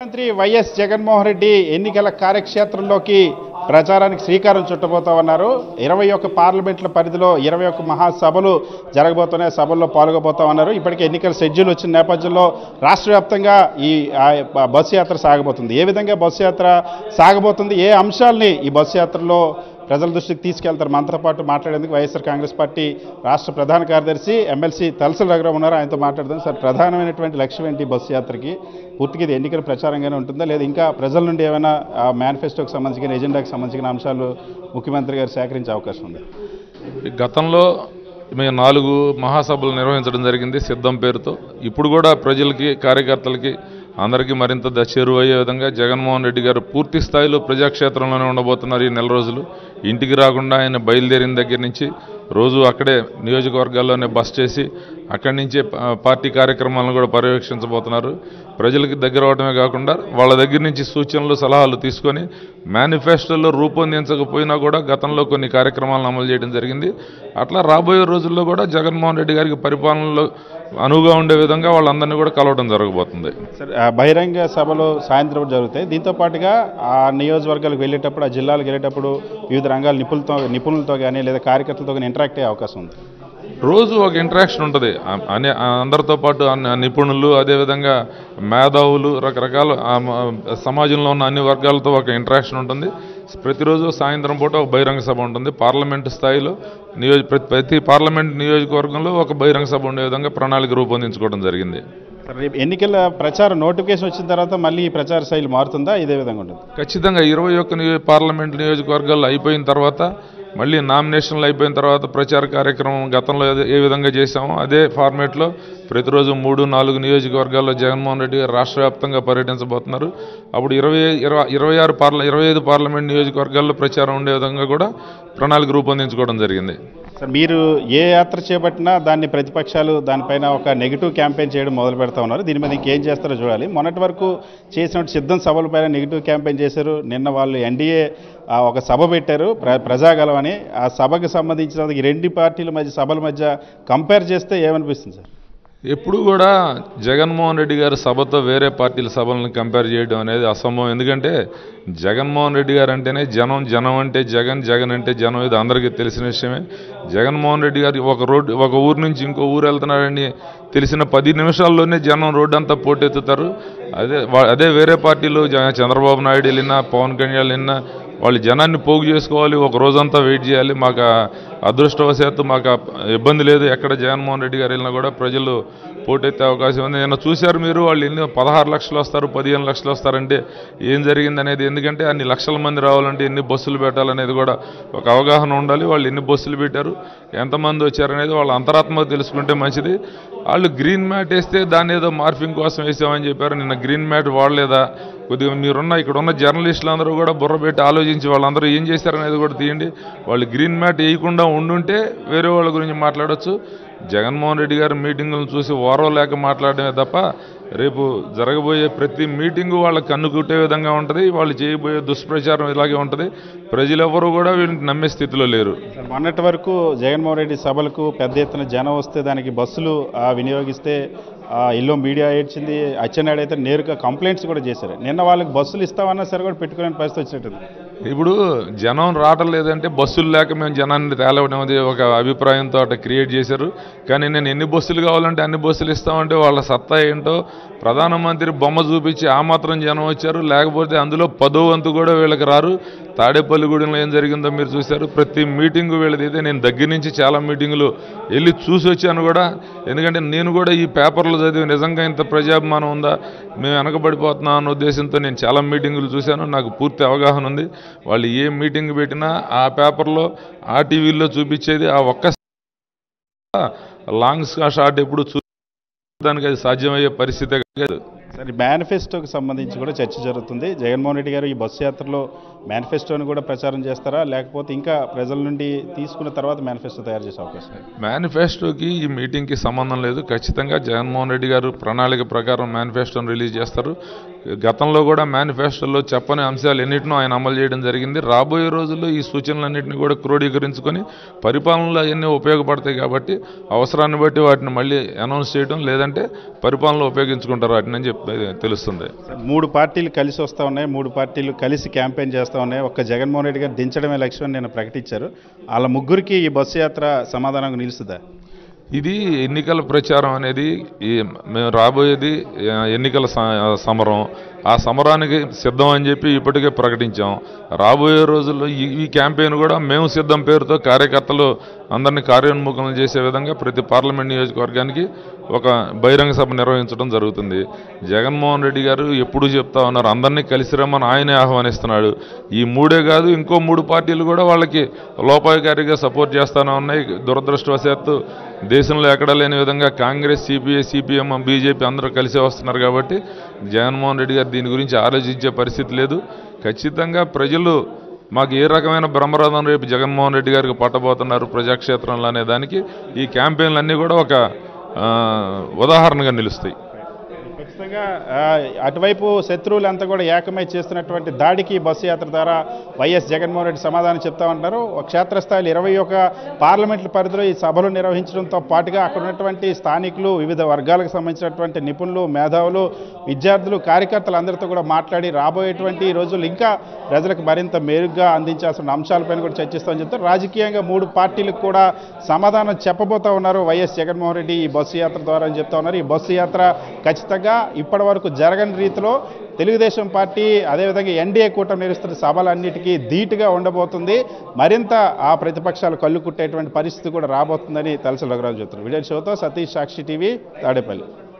మంత్రి వైఎస్ జగన్మోహన్ రెడ్డి ఎన్నికల కార్యక్షేత్రంలోకి ప్రచారానికి శ్రీకారం చుట్టబోతా ఉన్నారు. 21 పార్లమెంట్ల పరిధిలో 21 మహాసభలు జరగబోతున్నాయి. సభల్లో పాల్గొబోతా ఉన్నారు. ఇప్పటికే ఎన్నికల షెడ్యూల్ వచ్చిన నేపథ్యంలో రాష్ట్ర వ్యాప్తంగా ఈ బస్సు యాత్ర సాగబోతుంది. ఏ విధంగా బస్సు యాత్ర సాగబోతుంది, ఏ అంశాలని ఈ బస్సు యాత్రలో ప్రజల దృష్టికి తీసుకెళ్తారు? మనతో పాటు మాట్లాడేందుకు వైఎస్ఆర్ కాంగ్రెస్ పార్టీ రాష్ట్ర ప్రధాన కార్యదర్శి ఎమ్మెల్సీ తలసల రఘురామ్ ఉన్నారు. ఆయనతో మాట్లాడదాం. సార్, ప్రధానమైనటువంటి లక్ష్యం ఏంటి బస్సు యాత్రకి? పూర్తిగా ఇది ఎన్నికల ప్రచారంగానే ఉంటుందా, లేదా ఇంకా ప్రజల నుండి ఏమైనా మేనిఫెస్టోకి సంబంధించిన ఎజెండాకి సంబంధించిన అంశాలు ముఖ్యమంత్రి గారు సేకరించే అవకాశం ఉంది? గతంలో మేము 4 మహాసభలు నిర్వహించడం జరిగింది సిద్ధం పేరుతో. ఇప్పుడు కూడా ప్రజలకి, కార్యకర్తలకి అందరికీ మరింత చేరువయ్యే విధంగా జగన్మోహన్ రెడ్డి గారు పూర్తి స్థాయిలో ప్రజాక్షేత్రంలోనే ఉండబోతున్నారు. ఈ నెల రోజులు ఇంటికి రాకుండా ఆయన బయలుదేరిన దగ్గర నుంచి రోజు అక్కడే నియోజకవర్గాల్లోనే బస్ చేసి అక్కడి నుంచే పార్టీ కార్యక్రమాలను కూడా పర్యవేక్షించబోతున్నారు. ప్రజలకి దగ్గర అవడమే కాకుండా వాళ్ళ దగ్గర నుంచి సూచనలు, సలహాలు తీసుకొని మేనిఫెస్టోలో రూపొందించకపోయినా కూడా గతంలో కొన్ని కార్యక్రమాలను అమలు చేయడం జరిగింది. అట్లా రాబోయే రోజుల్లో కూడా జగన్మోహన్ రెడ్డి గారికి పరిపాలనలో అనువుగా ఉండే విధంగా వాళ్ళందరినీ కూడా కలవడం జరగబోతుంది. బహిరంగ సభలు సాయంత్రం జరుగుతాయి. దీంతో పాటుగా ఆ నియోజకవర్గాలకు వెళ్ళేటప్పుడు, ఆ జిల్లాలకు వెళ్ళేటప్పుడు వివిధ రంగాల నిపుణులతో కానీ లేదా కార్యకర్తలతో కానీ ఇంటరాక్ట్ అయ్యే అవకాశం ఉంది. రోజు ఒక ఇంటరాక్షన్ ఉంటుంది. అందరితో పాటు నిపుణులు, అదేవిధంగా మేధావులు, రకరకాల సమాజంలో ఉన్న అన్ని వర్గాలతో ఒక ఇంటరాక్షన్ ఉంటుంది. ప్రతిరోజు సాయంత్రం పూట ఒక బహిరంగ సభ ఉంటుంది. పార్లమెంటు స్థాయిలో ప్రతి పార్లమెంట్ నియోజకవర్గంలో ఒక బహిరంగ సభ ఉండే విధంగా ప్రణాళిక రూపొందించుకోవడం జరిగింది. ఎన్నికల ప్రచారం నోటిఫికేషన్ వచ్చిన తర్వాత మళ్ళీ ఈ ప్రచార శైలి మారుతుందా, ఇదే విధంగా ఉంటుంది? ఖచ్చితంగా 21 పార్లమెంట్ నియోజకవర్గాల్లో అయిపోయిన తర్వాత, మళ్ళీ నామినేషన్లు అయిపోయిన తర్వాత ప్రచార కార్యక్రమం గతంలో ఏ విధంగా చేశామో అదే ఫార్మేట్లో ప్రతిరోజు 3-4 నియోజకవర్గాల్లో జగన్మోహన్ రెడ్డి గారు రాష్ట్ర వ్యాప్తంగా పర్యటించబోతున్నారు. అప్పుడు 25 పార్లమెంట్ నియోజకవర్గాల్లో ప్రచారం ఉండే విధంగా కూడా ప్రణాళిక రూపొందించుకోవడం జరిగింది. సార్, మీరు ఏ యాత్ర చేపట్టినా దాన్ని ప్రతిపక్షాలు దానిపైన ఒక నెగిటివ్ క్యాంపెయిన్ చేయడం మొదలు పెడతా ఉన్నారు. దీని మీద ఇంకేం చేస్తారో చూడాలి. మొన్నటి వరకు చేసిన సిద్ధం సభలపైన నెగిటివ్ క్యాంపెయిన్ చేశారు. నిన్న వాళ్ళు ఎన్డీఏ ఒక సభ పెట్టారు, ప్రజాగలం అని. ఆ సభకు సంబంధించిన ఈ 2 పార్టీల మధ్య సభల మధ్య కంపేర్ చేస్తే ఏమనిపిస్తుంది సార్? ఎప్పుడు కూడా జగన్మోహన్ రెడ్డి గారి సభతో వేరే పార్టీల సభలను కంపేర్ చేయడం అనేది అసంభవం. ఎందుకంటే జగన్మోహన్ రెడ్డి గారు అంటేనే జనం, జనం అంటే జగన్, జగన్ అంటే జనం. ఇది అందరికీ తెలిసిన విషయమే. జగన్మోహన్ రెడ్డి గారు ఒక ఊరు నుంచి ఇంకో ఊరు వెళ్తున్నారని తెలిసిన 10 నిమిషాల్లోనే జనం రోడ్డు అంతా పోటెత్తుతారు. అదే వేరే పార్టీలు చంద్రబాబు నాయుడు వెళ్ళినా, పవన్ కళ్యాణ్ వెళ్ళినా వాళ్ళు జనాన్ని పోగు చేసుకోవాలి, ఒక రోజంతా వెయిట్ చేయాలి. మాకు అదృష్టవశాత్తు మాకు ఇబ్బంది లేదు. ఎక్కడ జగన్మోహన్ రెడ్డి గారు వెళ్ళినా కూడా ప్రజలు పోటెత్తే అవకాశం ఉంది. నిన్న చూశారు మీరు, వాళ్ళు ఎన్ని 16 లక్షలు వస్తారు, 15 లక్షలు వస్తారంటే ఏం జరిగింది అనేది. ఎందుకంటే అన్ని లక్షల మంది రావాలంటే ఎన్ని బస్సులు పెట్టాలనేది కూడా ఒక అవగాహన ఉండాలి. వాళ్ళు ఎన్ని బస్సులు పెట్టారు, ఎంతమంది వచ్చారనేది వాళ్ళ అంతరాత్మకు తెలుసుకుంటే మంచిది. వాళ్ళు గ్రీన్ మ్యాట్ వేస్తే దాన్ని ఏదో మార్ఫింగ్ కోసం వేసామని చెప్పారు. నిన్న గ్రీన్ మ్యాట్ వాడలేదా? కొద్దిగా ఇక్కడ ఉన్న జర్నలిస్టులు అందరూ కూడా బుర్ర పెట్టి ఆలోచించి వాళ్ళందరూ ఏం చేశారనేది కూడా తీయండి. వాళ్ళు గ్రీన్ మ్యాట్ వేయకుండా ఉండుంటే వేరే వాళ్ళ గురించి మాట్లాడవచ్చు. జగన్మోహన్ రెడ్డి గారి మీటింగులను చూసి ఓరవలేక మాట్లాడమే తప్ప రేపు జరగబోయే ప్రతి మీటింగు వాళ్ళకి కన్నుకుట్టే విధంగా ఉంటుంది. వాళ్ళు చేయబోయే దుష్ప్రచారం ఇలాగే ఉంటుంది. ప్రజలెవరూ కూడా వీళ్ళని నమ్మే స్థితిలో లేరు. మొన్నటి వరకు జగన్మోహన్ రెడ్డి సభలకు పెద్ద ఎత్తున జనం వస్తే దానికి బస్సులు వినియోగిస్తే ఇల్లు మీడియా ఏడ్చింది. అచ్చెన్నాయుడు అయితే నేరుగా కంప్లైంట్స్ కూడా చేశారు. నిన్న వాళ్ళకి బస్సులు ఇస్తామన్నా సరే కూడా పెట్టుకునే పరిస్థితి వచ్చినట్టుంది. ఇప్పుడు జనం రావటం లేదంటే బస్సులు లేక మేము జనాన్ని తేలవడం అది ఒక అభిప్రాయంతో అట్లా క్రియేట్ చేశారు. కానీ నేను ఎన్ని బస్సులు కావాలంటే అన్ని బస్సులు ఇస్తామంటే వాళ్ళ సత్తా ఏంటో ప్రధానమంత్రి బొమ్మ చూపించి ఆ మాత్రం జనం వచ్చారు. లేకపోతే అందులో 10వ వంతు కూడా వీళ్ళకి రారు. తాడేపల్లిగూడెంలో ఏం జరిగిందో మీరు చూశారు. ప్రతి మీటింగు వీళ్ళదైతే నేను దగ్గర నుంచి చాలా మీటింగులు వెళ్ళి చూసి వచ్చాను కూడా. ఎందుకంటే నేను కూడా ఈ పేపర్లు చదివి నిజంగా ఇంత ప్రజాభిమానం ఉందా, మేము వెనకబడిపోతున్నాం అన్న ఉద్దేశంతో నేను చాలా మీటింగులు చూశాను. నాకు పూర్తి అవగాహన ఉంది. వాళ్ళు ఏ మీటింగ్ పెట్టినా ఆ పేపర్లో, ఆ టీవీల్లో చూపించేది ఆ ఒక్క లాంగ్ షాట్ ఎప్పుడు చూడడానికి అది సాధ్యమయ్యే పరిస్థితే కాదు. సరే, మేనిఫెస్టోకి సంబంధించి కూడా చర్చ జరుగుతుంది. జగన్మోహన్ రెడ్డి గారు ఈ బస్సు యాత్రలో మేనిఫెస్టోని కూడా ప్రచారం చేస్తారా, లేకపోతే ఇంకా ప్రజల నుండి తీసుకున్న తర్వాత మేనిఫెస్టో తయారు చేసే అవకాశం? మేనిఫెస్టోకి ఈ మీటింగ్కి సంబంధం లేదు. ఖచ్చితంగా జగన్మోహన్ రెడ్డి గారు ప్రణాళిక ప్రకారం మేనిఫెస్టోని రిలీజ్ చేస్తారు. గతంలో కూడా మేనిఫెస్టోలో చెప్పని అంశాలు ఎన్నిటినో ఆయన అమలు చేయడం జరిగింది. రాబోయే రోజుల్లో ఈ సూచనలన్నింటినీ కూడా క్రోడీకరించుకొని పరిపాలనలో అవన్నీ ఉపయోగపడతాయి కాబట్టి అవసరాన్ని బట్టి వాటిని మళ్ళీ అనౌన్స్ చేయడం, లేదంటే పరిపాలనలో ఉపయోగించుకుంటారు వాటిని అని చెప్పి తెలుస్తుంది. 3 పార్టీలు కలిసి వస్తూ ఉన్నాయి, 3 పార్టీలు కలిసి క్యాంపెయిన్ చేస్తూ ఉన్నాయి. ఒక్క జగన్మోహన్ రెడ్డి గారు దించడమే లక్ష్యం నేను ప్రకటించారు. వాళ్ళ ముగ్గురికి ఈ బస్సు యాత్ర సమాధానంగా నిలుస్తుందా? ఇది ఎన్నికల ప్రచారం అనేది మేము రాబోయేది ఎన్నికల సమరం. ఆ సమరానికి సిద్ధం అని చెప్పి ఇప్పటికే ప్రకటించాం. రాబోయే రోజుల్లో ఈ క్యాంపెయిన్ కూడా మేము సిద్ధం పేరుతో కార్యకర్తలు అందరినీ కార్యోన్ముఖం చేసే విధంగా ప్రతి పార్లమెంట్ నియోజకవర్గానికి ఒక బహిరంగ సభ నిర్వహించడం జరుగుతుంది. జగన్మోహన్ రెడ్డి గారు ఎప్పుడూ చెప్తా ఉన్నారు, అందరినీ కలిసి రమ్మని ఆయనే ఆహ్వానిస్తున్నాడు. ఈ 3 కాదు, ఇంకో 3 పార్టీలు కూడా వాళ్ళకి లోపాయకారిగా సపోర్ట్ చేస్తూనే ఉన్నాయి. దురదృష్టవశాత్తు దేశంలో ఎక్కడ లేని విధంగా కాంగ్రెస్, సిపిఐ, సిపిఎం, బీజేపీ అందరూ కలిసే వస్తున్నారు. కాబట్టి జగన్మోహన్ రెడ్డి గారు దీని గురించి ఆలోచించే పరిస్థితి లేదు. ఖచ్చితంగా ప్రజలు మాకు ఏ రకమైన బ్రహ్మరథం రేపు జగన్మోహన్ రెడ్డి గారికి పట్టబోతున్నారు ప్రజాక్షేత్రంలో అనే దానికి ఈ క్యాంపెయిన్లన్నీ కూడా ఒక ఉదాహరణగా నిలుస్తాయి. ఖచ్చితంగా అటువైపు శత్రువులు అంతా కూడా ఏకమై చేస్తున్నటువంటి దాడికి బస్సు యాత్ర ద్వారా వైఎస్ జగన్మోహన్ రెడ్డి సమాధానం చెప్తా ఉంటారు. క్షేత్రస్థాయిలో 21 పార్లమెంట్ల పరిధిలో ఈ సభలు నిర్వహించడంతో పాటుగా అక్కడ ఉన్నటువంటి స్థానికులు, వివిధ వర్గాలకు సంబంధించినటువంటి నిపుణులు, మేధావులు, విద్యార్థులు, కార్యకర్తలు అందరితో కూడా మాట్లాడి రాబోయేటువంటి రోజులు ఇంకా ప్రజలకు మరింత మెరుగ్గా అందించాల్సిన అంశాలపైన కూడా చర్చిస్తామని చెప్తారు. రాజకీయంగా 3 పార్టీలకు కూడా సమాధానం చెప్పబోతా ఉన్నారు వైఎస్ జగన్మోహన్ రెడ్డి ఈ బస్సు యాత్ర ద్వారా అని చెప్తా ఉన్నారు. ఈ బస్సు యాత్ర ఖచ్చితంగా ఇప్పటి వరకు జరగని రీతిలో తెలుగుదేశం పార్టీ అదేవిధంగా ఎన్డీఏ కూటమి నిర్వహిస్తున్న సభలన్నిటికీ ధీటుగా ఉండబోతుంది. మరింత ఆ ప్రతిపక్షాలు కళ్ళు కుట్టేటువంటి పరిస్థితి కూడా రాబోతుందని తలసాని రఘురాజు చెప్తున్నారు. వీడియో షోతో సతీష్, సాక్షి టీవీ, తాడేపల్లి.